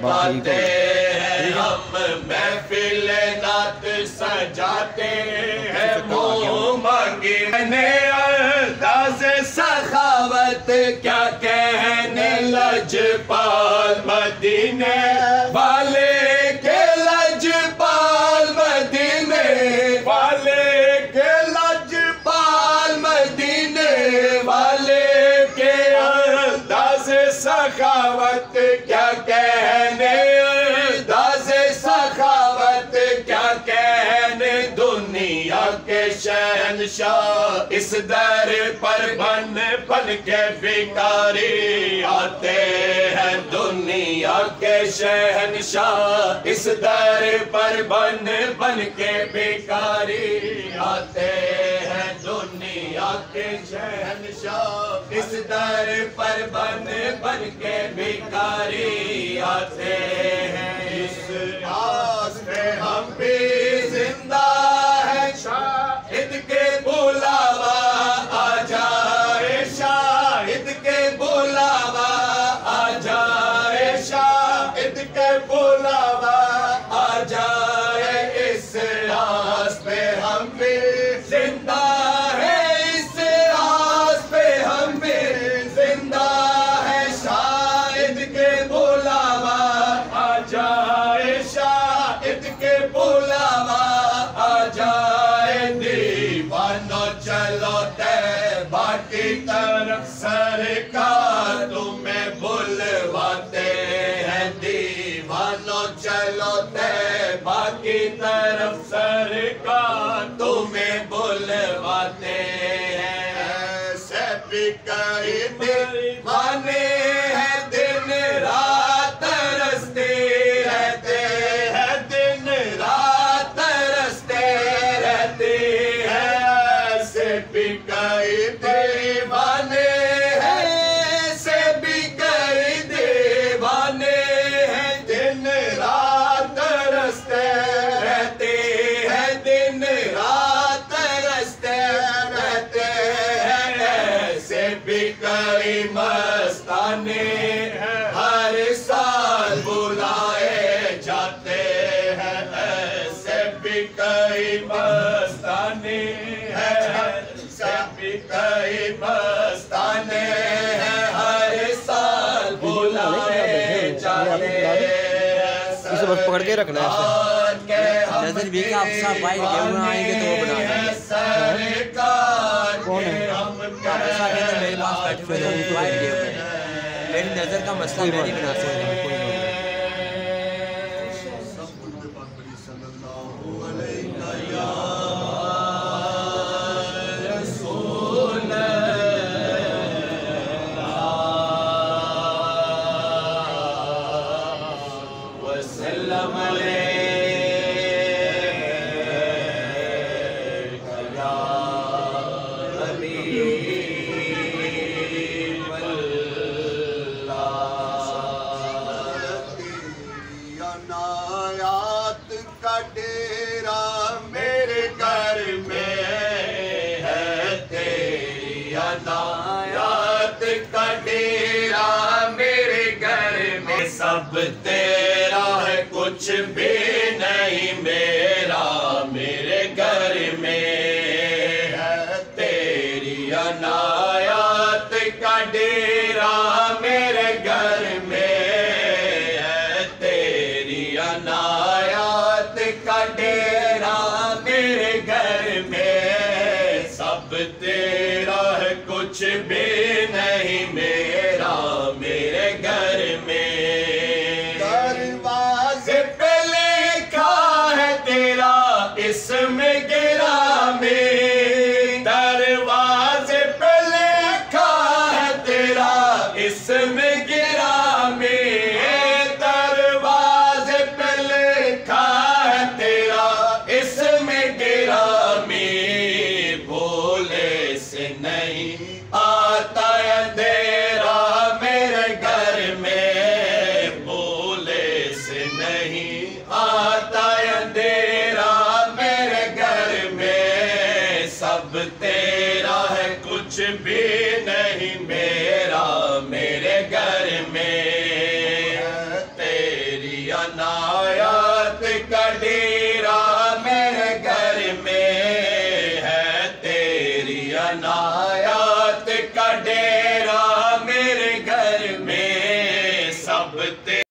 पाते हैं हम, महफिल नात सजाते हैं, मुँह मांगी मैंने अंदाज़ सखावत क्या कहने लजपाल मदीने वाले के, लजपाल मदीने वाले के, लजपाल मदीने वाले के अंदाज़ सखावत क्या कहने, अंदाज़ सखावत क्या कहने, दुनिया के शहंशाह इस दर पर बन बन के भिखारी आते हैं, दुनिया के शहंशाह इस दर पर बन बन के भिखारी आते हैं, दुनिया के शहंशाह इस दर पर बन बन के भिखारी आते हैं। इस आस पे हम भी जिंदा है, शाहिद के बुलावा आ जाए, शाहिद के बुलावा आ जाए, शाहिद के बुलावा आ जाए, इस आस पे हम भी जिंदा है, इस आस पे हम भी जिंदा है, शाहिद के बुलावा आ जाए, शाहिद के बुलावा आ जाए, दीवानो चलो तैबा की तरफ, सरकार तुम्हें बुलवाते हैं, दीवानो चलो तैबा की तरफ, सरकार तुम्हें बुलवाते हैं, ऐसे भी कई दीवाने हैं दिन रात तरसते रहते हैं, दिन रात तरसते रहते हैं, ऐसे भी कई दीवाने हैं, ऐसे भी कई दीवाने हैं, दिन रात तरसते रहते हैं, दिन रात तरसते रहते हैं, ऐसे भी कई मस्ताने हर साल बुलाए जाते हैं, ऐसे भी कई मस्ताने हैं, ऐसे भी कई मस्ताने हैं, हर साल बुलाए जाते हैं, इसे बस पकड़ के रखना है, जैसे भी आप सब भाई गेहूं आएंगे तो वो बनाना सरकार कौन है? मेरे पास बैठे हुए हैं, भाई गेहूं मेरी नजर का मसला मैं नहीं बना सकता, कोई नायात का डेरा मेरे घर में है, तेरी अनायात का डेरा मेरे घर में, सब तेरा है कुछ भी नहीं मेरा, मेरे घर में है तेरी अनायात का डेरा मेरे घर में, अनायात का डेरा मेरे घर में, सब तेरा है कुछ भी नहीं मेरा, मेरे घर में, दरवाजे पे लिखा है तेरा इसमें गिरामी, दरवाजे पे लिखा है तेरा इसमें गिरामी, नहीं आता अंधेरा मेरे घर में, भोले से नहीं आता अंधेरा मेरे घर में, सब तेरा है कुछ भी नहीं मेरा, मेरे घर में तेरा या ना